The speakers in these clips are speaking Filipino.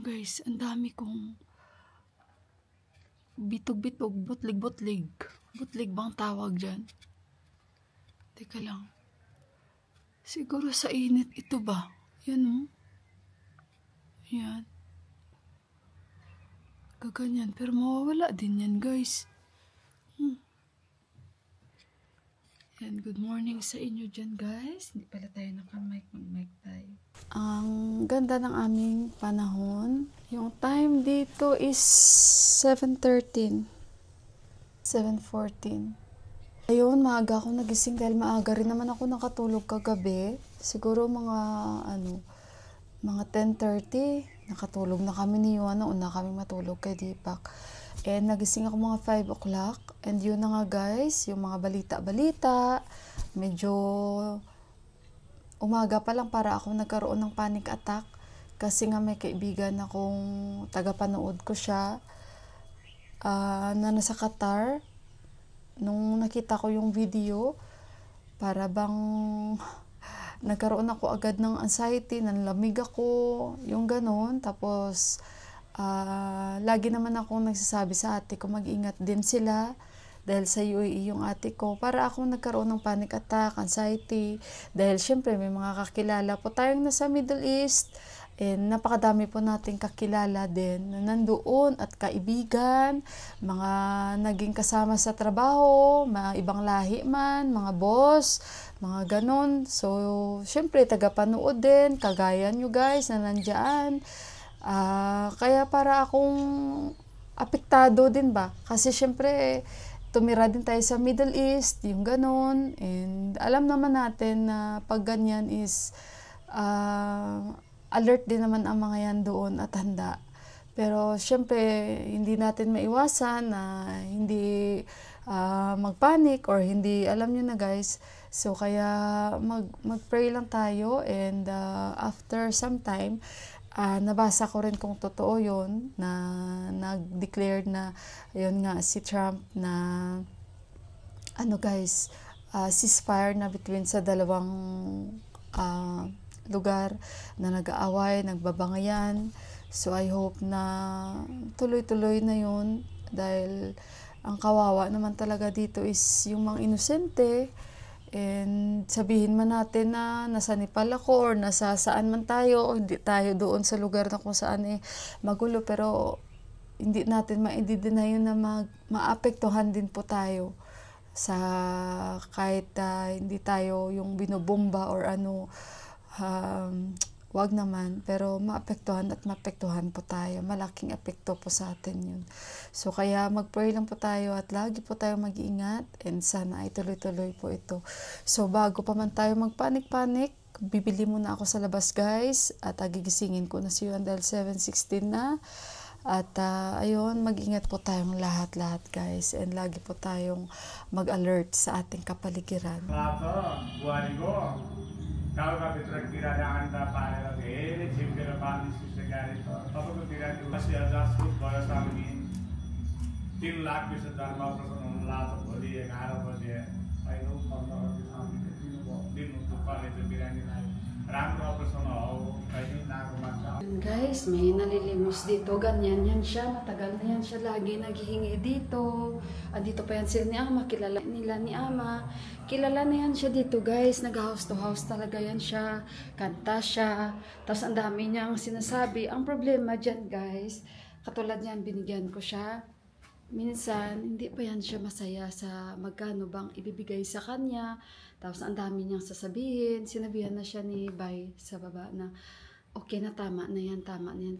guys, ang dami kong bitog-bitog, butlig-butlig. Butlig bang tawag dyan? Teka lang. Siguro sa init ito ba? Yan o. Yan. Kaganyan. Pero mawawala din yan guys. Yan, good morning sa inyo dyan guys. Hindi pala tayo naka-mic, mag-mic tayo. Ang ganda ng aming panahon. Yung time dito is 7:13. 7:14. Ayun, maaga ako nagising dahil maaga rin naman ako nakatulog kagabi. Siguro mga 10:30. Nakatulog na kami ni Yuan. Una kami matulog kay Deepak. And nagising ako mga 5 o'clock. And yun na nga guys, yung mga balita-balita. Medyo umaga pa lang para ako nagkaroon ng panic attack. Kasi nga may kaibigan akong tagapanood ko siya na nasa Qatar. Nung nakita ko yung video, para bang nagkaroon ako agad ng anxiety, nanlamig ako, yung ganon. Tapos, lagi naman akong nagsasabi sa ate ko, mag-ingat din sila dahil sa UAE yung ate ko. Para akong nagkaroon ng panic attack, anxiety, dahil syempre may mga kakilala po tayong nasa Middle East. And napakadami po nating kakilala din na nandoon at kaibigan, mga naging kasama sa trabaho, mga ibang lahi man, mga boss, mga ganon. So, syempre, tagapanood din, kagaya nyo guys na nandyan. Kaya para akong apektado din ba? Kasi syempre, tumira din tayo sa Middle East, yung ganon. And alam naman natin na pag ganyan is alert din naman ang mga yan doon at handa. Pero syempre, hindi natin maiwasan na hindi magpanic or hindi, alam nyo na guys. So kaya mag-pray lang tayo and after some time, nabasa ko rin kung totoo yun na nag-declare na yun nga si Trump na guys, ceasefire na between sa dalawang lugar na nag-aaway, nagbabangayan. So I hope na tuloy-tuloy na yun dahil ang kawawa naman talaga dito is yung mga inosente. And sabihin man natin na nasa Nepal ako or nasa saan man tayo o hindi tayo doon sa lugar na kung saan magulo, pero hindi natin ma-deny yun na maapektuhan din po tayo sa kahit hindi tayo yung binobomba or wag naman, pero maapektuhan at mapektuhan po tayo. Malaking epekto po sa atin yun. So, kaya mag-pray lang po tayo at lagi po tayo mag-iingat and sana ay tuloy-tuloy po ito. So, bago pa man tayo magpanik-panik, bibili muna ako sa labas guys at gigisingin ko na si Yuan dahil 7:16 na. At ayun, mag-ingat po tayong lahat-lahat guys and lagi po tayong mag-alert sa ating kapaligiran. गाउँका भित्रतिर आन्दा पारेर धेरै छिप्केर बाँधिसकेको गाडी छ तपाईँको बिरामी 80,000 फुट बयस आउने 3,20,000 अपरेसन हुनु लाग्छ भोलि 11 बजे होइन 15 बजीसम्म दिनु दुःखले चाहिँ बिरामीलाई राम्रो अपरेसन हो कहिले नाको मान्छ. Guys, may nalilimos dito. Ganyan yan siya. Matagal na yan siya lagi naghihingi dito. Dito pa yan sila ni Ama. Kilala nila ni Ama. Kilala na yan siya dito guys. Nag-house to house talaga yan siya. Kanta siya. Tapos ang dami niyang sinasabi. Ang problema dyan guys, katulad niyan binigyan ko siya. Minsan, hindi pa yan siya masaya sa magkano bang ibibigay sa kanya. Tapos ang dami niyang sasabihin. Sinabihan na siya ni Bay sa baba na okay na, tama na yan.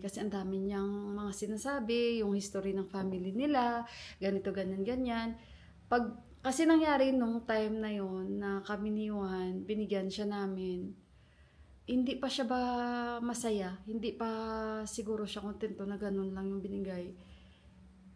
Kasi ang dami niyang mga sinasabi, yung history ng family nila, ganito, ganyan. Kasi nangyari nung time na yon na kami ni Juan, binigyan siya namin, hindi pa siya ba masaya? Hindi pa siguro siya kontento na ganun lang yung binigay.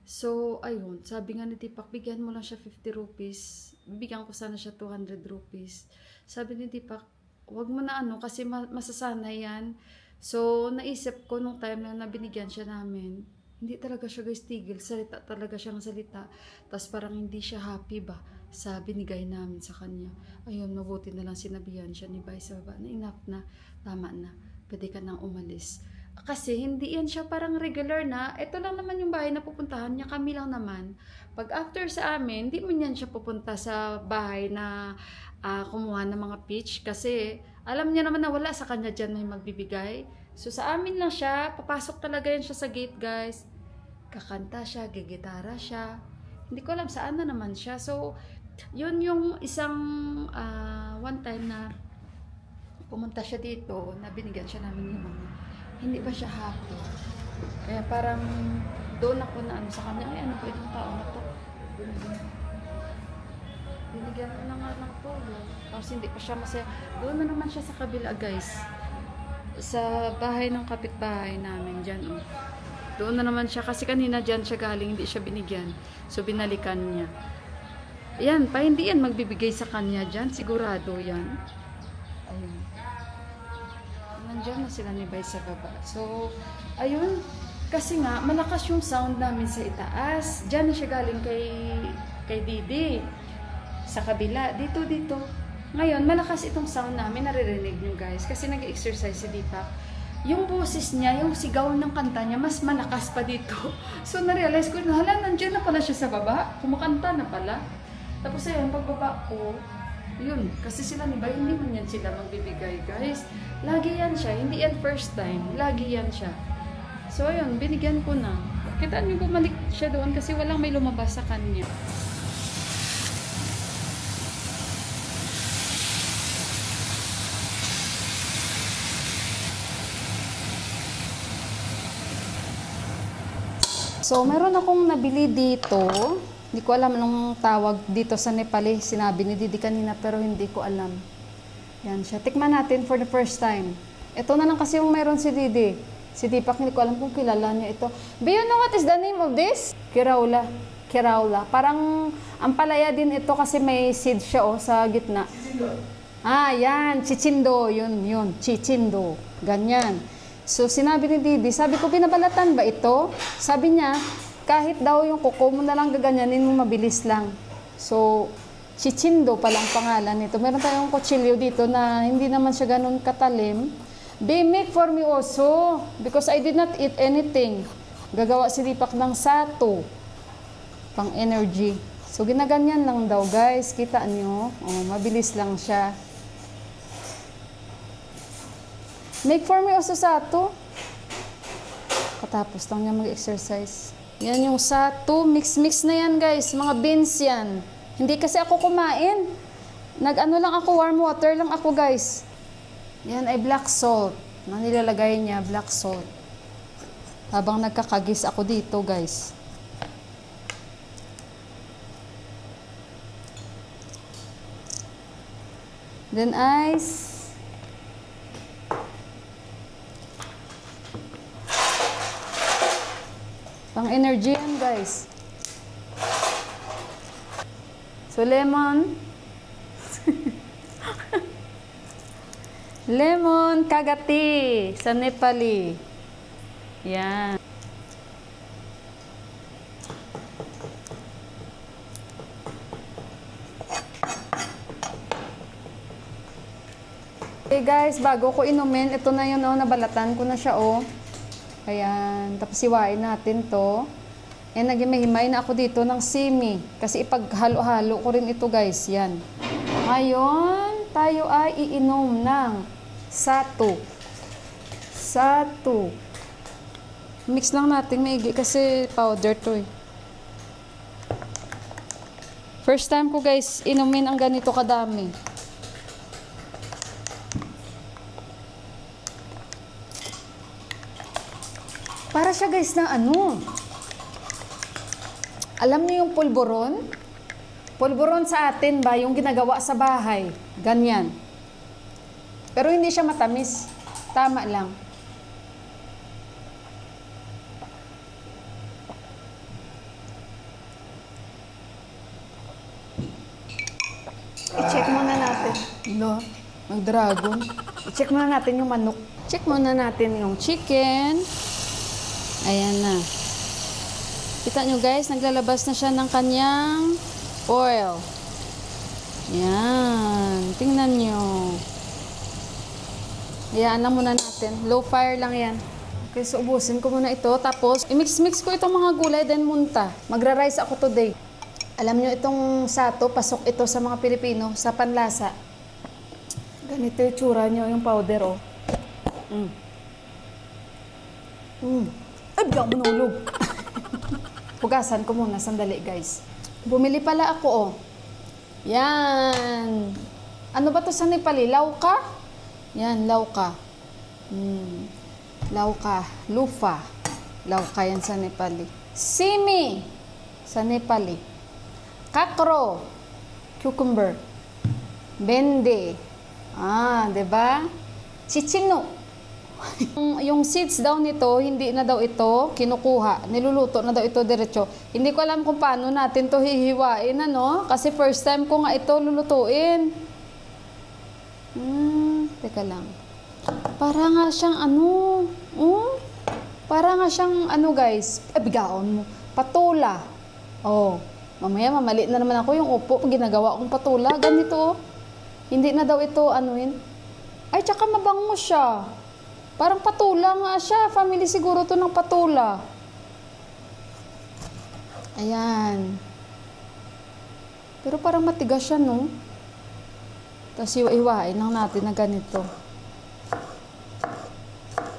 So, ayun, sabi nga ni Deepak, bigyan mo lang siya 50 rupees. Bigyan ko sana siya 200 rupees. Sabi ni Deepak, wag mo na kasi masasanay yan. So, naisip ko nung time na binigyan siya namin, hindi talaga siya guys tigil. Salita talaga siya ng salita. Tapos parang hindi siya happy ba sa binigay namin sa kanya. Ayun, mabuti na lang sinabihan siya ni Bay sa baba na enough na, tama na, pwede ka nang umalis. Kasi hindi yan siya parang regular na, ito lang naman yung bahay na pupuntahan niya, kami lang naman. Pag after sa amin, hindi man yan siya pupunta sa bahay na kumuha ng mga peach kasi alam niya naman na wala sa kanya dyan may magbibigay. So sa amin lang siya, papasok talaga yan siya sa gate guys. Kakanta siya, gigitara siya. Hindi ko alam saan na naman siya. So yun yung isang one time na pumunta siya dito, na binigyan siya namin yung mga hindi ba siya happy. Kaya parang doon ako na ano sa kanya, ay ano ba itong tao na to? Binigyan ko na nga ng tulong. Tapos hindi pa siya masaya. Doon na naman siya sa kabila guys. Sa bahay ng kapitbahay namin dyan. Oh. Doon na naman siya kasi kanina dyan siya galing, hindi siya binigyan. So binalikan niya. Yan, pa hindi yan magbibigay sa kanya dyan. Sigurado yan. Ayun. Nandiyan na sila ni Bay sa baba. So, ayun. Kasi nga, malakas yung sound namin sa itaas. Diyan na siya galing kay Didi. Sa kabila. Dito. Ngayon, malakas itong sound namin. Naririnig nyo guys. Kasi nag-exercise si Deepak. Yung boses niya, yung sigaw ng kanta niya, mas malakas pa dito. So, na-realize ko, hala, nandiyan na pala siya sa baba. Kumakanta na pala. Tapos ayun, pagbaba ko, yun, kasi sila ni Bay, hindi man yan sila magbibigay, guys. Lagi yan siya, hindi yan first time. Lagi yan siya. So, ayun, binigyan ko na. Kita niyo bumalik siya doon kasi walang may lumabas sa kanya. So, meron akong nabili dito. Hindi ko alam anong tawag dito sa Nepali. Sinabi ni Didi kanina pero hindi ko alam. Yan siya. Tikman natin for the first time. Ito na lang kasi yung meron si Didi. Si Deepak, hindi ko alam kung kilala niya ito. Do you know what is the name of this? Kiraula. Kiraula. Parang ampalaya din ito kasi may seed siya sa gitna. Yan. Chichindo. Yun. Chichindo. Ganyan. So, sinabi ni Didi, sabi ko, binabalatan ba ito? Sabi niya, kahit daw yung kuko mo na lang gaganyanin mo, mabilis lang. So, Chichindo palang pangalan nito. Meron tayong kutsilyo dito na hindi naman siya ganun katalim. They make for me also because I did not eat anything. Gagawa si Deepak ng sato. Pang energy. So, ginaganyan lang daw guys. Kita nyo? Mabilis lang siya. Make for me also sato. Katapos lang niya mag-exercise. Yan yung sato. Mix na yan guys. Mga beans yan. Hindi kasi ako kumain. Nag-ano lang ako, warm water lang ako guys. Yan ay black salt. Na nilalagay niya, black salt. Habang nagkakagis ako dito guys. Then ice. Pang energy yan guys. So lemon. Lemon kagati sa Nepali. Yan. Okay guys, bago ko inumin, ito na yun nabalatan ko na siya Ayan, tapos siwain natin to. Nagimahimay na ako dito ng simi. Kasi ipaghalo-halo ko rin ito guys. Yan. Ngayon, tayo ay iinom ng sato. Sato. Mix lang natin maigi kasi powder to First time ko guys, inumin ang ganito kadami. Para siya guys na alam niyo yung pulburon? Pulburon sa atin ba yung ginagawa sa bahay? Ganyan. Pero hindi siya matamis. Tama lang. I-check muna natin. Mag-dragon. I-check muna natin yung manok. Check muna natin yung chicken. Ayan na. Kita nyo guys, naglalabas na siya ng kanyang oil. Yan. Tingnan nyo. Hayaan lang muna natin. Low fire lang yan. Okay, so ubusin ko muna ito. Tapos, i-mix-mix ko itong mga gulay, then munta. Magra-rice ako today. Alam nyo, itong sato, pasok ito sa mga Pilipino, sa panlasa. Ganito yung tsura nyo, yung powder, oh. Ay, bigyan mo nulog. Hugasan ko muna, sandali, guys. Bumili pala ako, oh. Yan. Ano ba to sa Nepali? Lauka? Yan, lauka. Lauka, lufa. Lauka yan sa Nepali. Simi sa Nepali. Kakro, cucumber. Bende. Diba? Chichino. Yung seeds daw nito, hindi na daw ito kinukuha. Niluluto na daw ito diretso. Hindi ko alam kung paano natin to hihiwain, ano? Kasi first time ko nga ito lulutuin. Teka lang. Para nga siyang ano, para nga siyang ano, guys, bigaon mo, patula. Mamaya mamali na naman ako yung upo pag ginagawa kong patula, ganito. Hindi na daw ito anuin. Ay, tsaka mabango siya. Parang patula nga siya, family siguro to ng patula. Ayan. Pero parang matigas siya, no? Tapos iwain lang natin na ganito.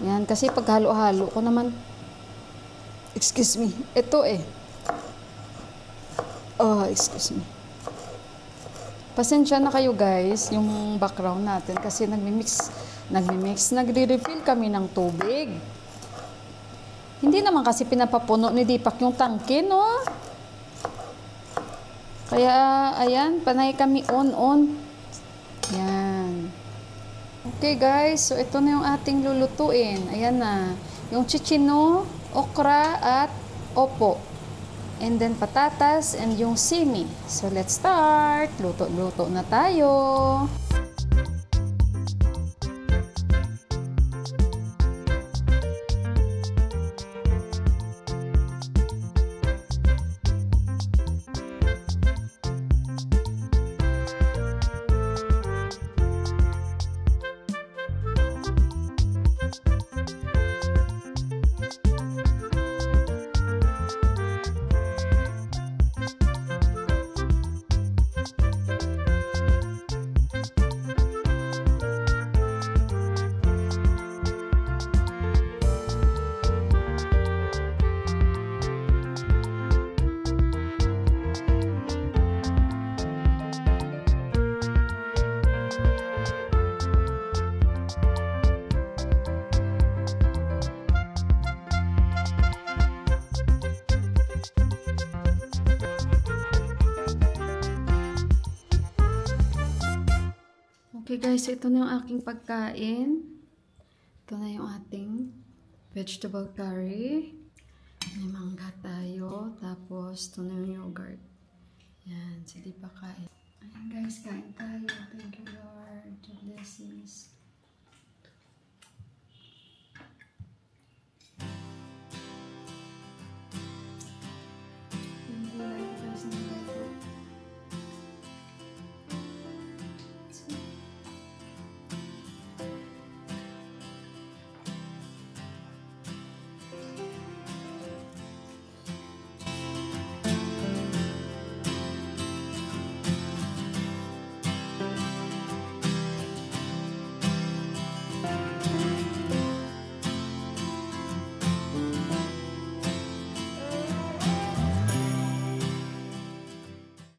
Yan, kasi pag halo-halo ko naman, excuse me, ito excuse me. Pasensya na kayo, guys, yung background natin kasi nagre-refill kami ng tubig. Hindi naman kasi pinapapuno ni Deepak yung tangke, no? Kaya, ayan, panay kami on. Yan. Okay, guys, so ito na yung ating lulutuin. Ayan na. Yung chichino, okra, at opo. And then patatas and yung simi. So let's start. Luto-luto na tayo. Okay, guys, so ito na yung aking pagkain. Ito na yung ating vegetable curry. May mangga tayo. Tapos, ito na yung yogurt. Yan, sige pa kain. Ayan, guys, kain tayo. Thank you, Lord. The blessings.